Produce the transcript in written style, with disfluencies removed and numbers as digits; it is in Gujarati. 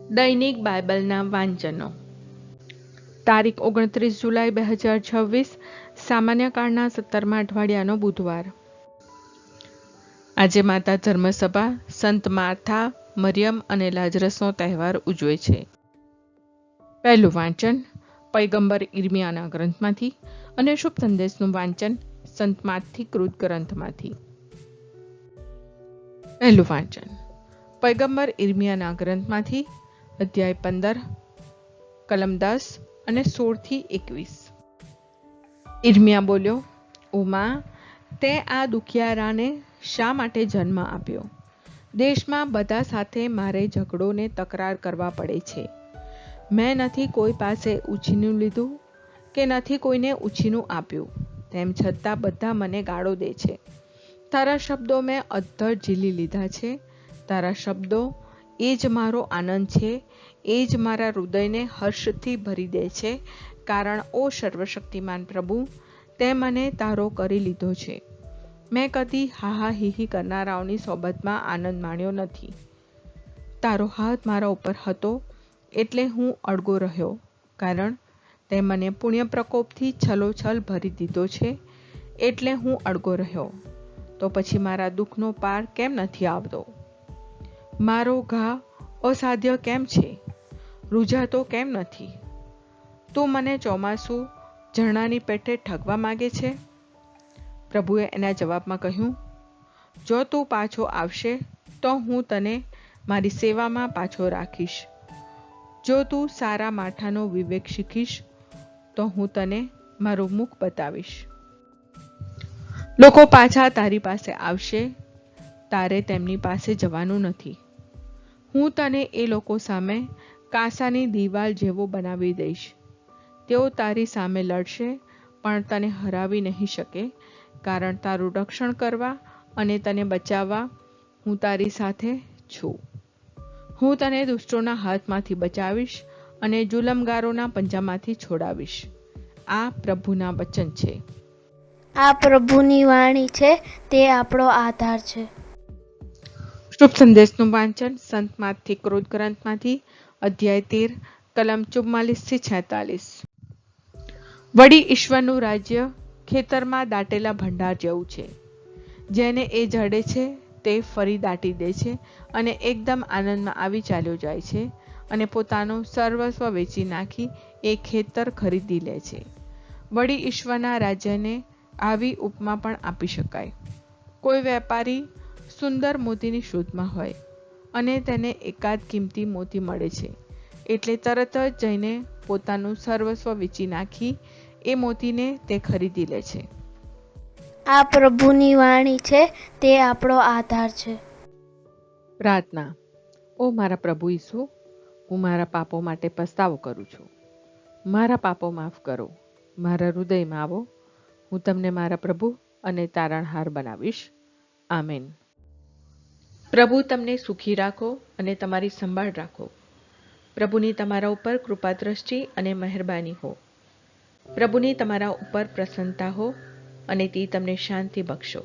દૈનિક બાઇબલના વાંચનો. તારીખ 29 જુલાઈ 2026, સામાન્ય કાળના 17મા અઠવાડિયાનો બુધવાર. આજે માતા ધર્મસભા સંત માર્થા, મરિયમ અને લાજરસનો તહેવાર ઉજવે છે. પહેલું વાંચન પયગંબર ઈર્મિયાના ગ્રંથમાંથી અને શુભ સંદેશનું વાંચન સંત માથી કૃત ગ્રંથમાંથી. પહેલું વાંચન પયગંબર ઈર્મિયાના ગ્રંથમાંથી અધ્યાય 15, કલમ 10 અને 16-21. ઈર્મિયા બોલ્યો, ઉમા, તે આ દુખિયારાને શા માટે જન્મ આપ્યો? દેશમાં બધા સાથે મારે ઝઘડો ને તકરાર કરવા પડે છે. મેં નથી કોઈ પાસે ઉછીનું લીધું કે નથી કોઈને ઉછીનું આપ્યું, તેમ છતાં બધા મને ગાળો દે છે. તારા શબ્દો મેં અધ્ધર ઝીલી લીધા છે. તારા શબ્દો એ જ મારો આનંદ છે, એ જ મારા હૃદયને હર્ષથી ભરી દે છે, કારણ ઓ સર્વશક્તિમાન પ્રભુ, તે મને તારો કરી લીધો છે. મેં કદી હાહા હીહી કરનારાઓની સોબતમાં આનંદ માણ્યો નથી. તારો હાથ મારા ઉપર હતો એટલે હું અડગો રહ્યો, કારણ તે મને પુણ્ય પ્રકોપથી છલોછલ ભરી દીધો છે એટલે હું અડગો રહ્યો. તો પછી મારા દુઃખનો પાર કેમ નથી આવતો? મારો ઘા અસાધ્ય કેમ છે? રૂઝાતો કેમ નથી? તું મને ચોમાસું ઝરણાની પેટે ઠગવા માગે છે? પ્રભુએ એના જવાબમાં કહ્યું, જો તું પાછો આવશે તો હું તને મારી સેવામાં પાછો રાખીશ. જો તું સારા માઠાનો વિવેક શીખીશ તો હું તને મારું મુખ બતાવીશ. લોકો પાછા તારી પાસે આવશે, તારે તેમની પાસે જવાનું નથી. હું તને એ લોકો સામે કાંસાની દીવાલ જેવો બનાવી દઈશ. તેઓ તારી સામે લડશે પણ તને હરાવી નહીં શકે, કારણ તારું રક્ષણ કરવા અને તને બચાવવા હું તારી સાથે છું. હું તને દુષ્ટોના હાથમાંથી બચાવીશ અને જુલમગારોના પંજામાંથી છોડાવીશ. આ પ્રભુના વચન છે. આ પ્રભુની વાણી છે, તે આપણો આધાર છે. શુભ સંદેશનું વાંચન સંત માથી કૃત ગ્રંથમાંથી અધ્યાય 13, કલમ 44-46. વળી ઈશ્વરનું રાજ્ય ખેતરમાં દાટેલા ભંડાર જેવું છે. જેને એ જડે છે તે ફરી દાટી દે છે અને એકદમ આનંદમાં આવી ચાલ્યો જાય છે અને પોતાનું સર્વસ્વ વેચી નાખી એ ખેતર ખરીદી લે છે. વળી ઈશ્વરના રાજ્યને આવી ઉપમા પણ આપી શકાય. કોઈ વેપારી સુંદર મોતીની શોધમાં હોય અને તેને એકાદ કિંમતી મોતી મળે છે, એટલે તરત જ જઈને પોતાનું સર્વસ્વ વેચી નાખી એ મોતીને તે ખરીદી લે છે. આ પ્રભુની વાણી છે, તે આપણો આધાર છે. પ્રાર્થના. ઓ મારા પ્રભુ ઈસુ, હું મારા પાપો માટે પસ્તાવો કરું છું. મારા પાપો માફ કરો. મારા હૃદયમાં આવો. હું તમને મારા પ્રભુ અને તારણહાર બનાવીશ. આમેન. પ્રભુ તમને સુખી રાખો અને તમારી સંભાળ રાખો. પ્રભુની તમારા ઉપર કૃપા દ્રષ્ટિ અને મહેરબાની હો. પ્રભુની તમારા ઉપર પ્રસન્નતા હો અને તે તમને શાંતિ બક્ષો.